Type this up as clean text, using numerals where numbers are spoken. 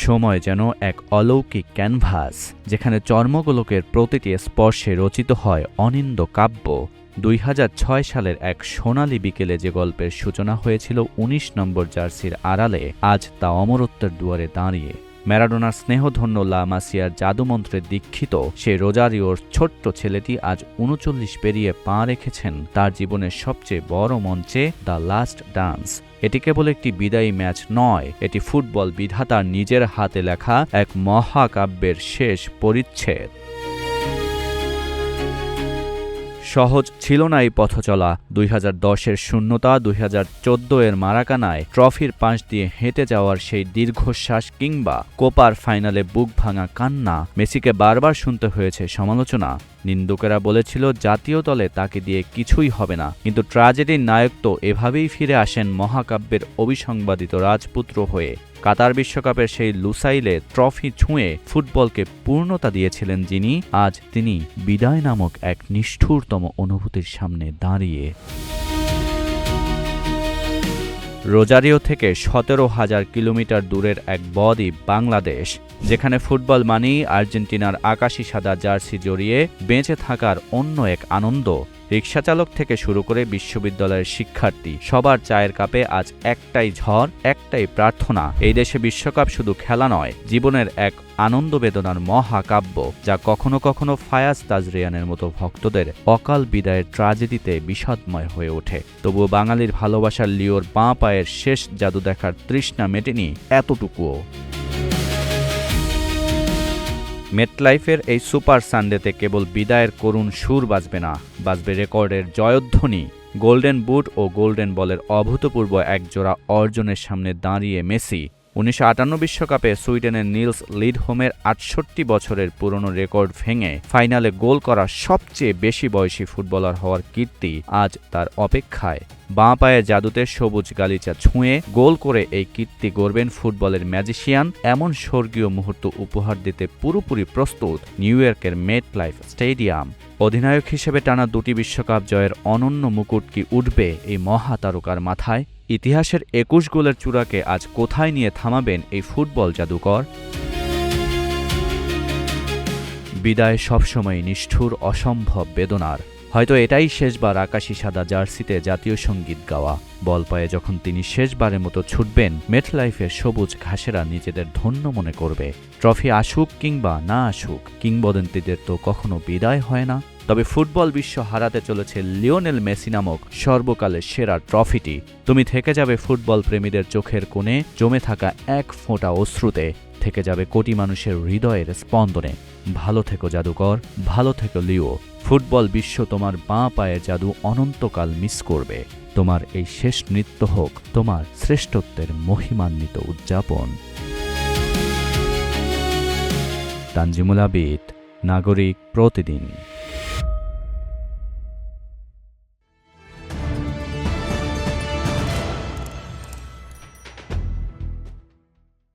সময় যেন এক অলৌকিক ক্যানভাস, যেখানে চর্মগোলকের প্রতিটি স্পর্শে রচিত হয় অনিন্দ্য কাব্য। 2006 সালের এক সোনালি বিকেলে যে গল্পের সূচনা হয়েছিল ১৯ নম্বর জার্সির আড়ালে, আজ তা অমরত্বের দুয়ারে দাঁড়িয়ে। ম্যারাডোনার স্নেহধন্য লা মাসিয়ার জাদুমন্ত্রে দীক্ষিত সেই রোজারিওর ছোট্ট ছেলেটি আজ ৩৯ পেরিয়ে পা রেখেছেন তার জীবনের সবচেয়ে বড় মঞ্চে, দ্য লাস্ট ডান্স। এটি কেবল একটি বিদায়ী ম্যাচ নয়, এটি ফুটবল বিধাতার নিজের হাতে লেখা এক মহাকাব্যের শেষ পরিচ্ছেদ। সহজ ছিল না এই পথচলা। ২০১০-এর শূন্যতা, ২০১৪-এর মারাকানায় ট্রফির পাশ দিয়ে হেঁটে যাওয়ার সেই দীর্ঘশ্বাস, কিংবা কোপার ফাইনালে বুক ভাঙা কান্না। মেসিকে বারবার শুনতে হয়েছে সমালোচনা। নিন্দুকেরা বলেছিল জাতীয় দলে তাকে দিয়ে কিছুই হবে না, কিন্তু ট্র্যাজেডির নায়ক তো এভাবেই ফিরে আসেন মহাকাব্যের অবিসংবাদিত রাজপুত্র হয়ে। কাতার বিশ্বকাপের সেই লুসাইলে ট্রফি ছুঁয়ে ফুটবলকে পূর্ণতা দিয়েছিলেন যিনি, আজ তিনি বিদায় নামক এক নিষ্ঠুরতম অনুভূতির সামনে দাঁড়িয়ে। রোজারিও থেকে ১৭,০০০ কিলোমিটার দূরের এক বদ্বীপ বাংলাদেশ, যেখানে ফুটবল মানেই আর্জেন্টিনার আকাশি সাদা জার্সি জড়িয়ে বেঁচে থাকার অন্য এক আনন্দ। রিকশাচালক থেকে শুরু করে বিশ্ববিদ্যালয়ের শিক্ষার্থী, সবার চায়ের কাপে আজ একটাই ঝড়, একটাই প্রার্থনা। এই দেশে বিশ্বকাপ শুধু খেলা নয়, জীবনের এক আনন্দ বেদনার মহাকাব্য, যা কখনো কখনো ফায়াজ তাজরিয়ানের মতো ভক্তদের অকাল বিদায়ের ট্র্যাজেডিতে বিষাদময় হয়ে ওঠে। তবুও বাঙালির ভালোবাসার লিওর বাঁ পায়ের শেষ জাদু দেখার তৃষ্ণা মেটেনি এতটুকুও। মেটলাইফের এই সুপার সানডেতে কেবল বিদায়ের করুণ সুর বাজবে না, বাজবে রেকর্ডের জয়ধ্বনি। গোল্ডেন বুট ও গোল্ডেন বলের অভূতপূর্ব একজোড়া অর্জনের সামনে দাঁড়িয়ে মেসি। ১৯৫৮ বিশ্বকাপে সুইডেনের নিলস লিডহোমের ৬৮ বছরের পুরনো রেকর্ড ভেঙে ফাইনালে গোল করা সবচেয়ে বেশি বয়সী ফুটবলার হওয়ার কীর্তি আজ তার অপেক্ষায়। বাঁ পায়ের জাদুতে সবুজ গালিচা ছুঁয়ে গোল করে এই কীর্তি গড়বেন ফুটবলের ম্যাজিশিয়ান। এমন স্বর্গীয় মুহূর্ত উপহার দিতে পুরোপুরি প্রস্তুত নিউ ইয়র্কের মেটলাইফ স্টেডিয়াম। অধিনায়ক হিসেবে টানা ২টি বিশ্বকাপ জয়ের অনন্য মুকুট কি উঠবে এই মহাতারকার মাথায়? ইতিহাসের ২১ গোলের চূড়াকে আজ কোথায় নিয়ে থামাবেন এই ফুটবল জাদুকর? বিদায় সবসময় নিষ্ঠুর, অসম্ভব বেদনার। হয়তো এটাই শেষবার আকাশি সাদা জার্সিতে জাতীয় সঙ্গীত গাওয়া। বল পায়ে যখন তিনি শেষবারের মতো ছুটবেন, মেটলাইফের সবুজ ঘাসেরা নিজেদের ধন্য মনে করবে। ট্রফি আসুক কিংবা না আসুক, কিংবদন্তিদের তো কখনো বিদায় হয় না। তবে ফুটবল বিশ্ব হারাতে চলেছে লিওনেল মেসি নামক সর্বকালের সেরা ট্রফিটি। তুমি থেকে যাবে ফুটবল প্রেমীদের চোখের কোণে জমে থাকা এক ফোঁটা অশ্রুতে, থেকে যাবে কোটি মানুষের হৃদয়ের স্পন্দনে। ভালো থেকো জাদুকর, ভালো থেকো লিও। ফুটবল বিশ্ব তোমার বাঁ পায়ের জাদু অনন্তকাল মিস করবে। তোমার এই শেষ নৃত্য হোক তোমার শ্রেষ্ঠত্বের মহিমান্বিত উদযাপন। তানজিমুল আবিদ, নাগরিক প্রতিদিন।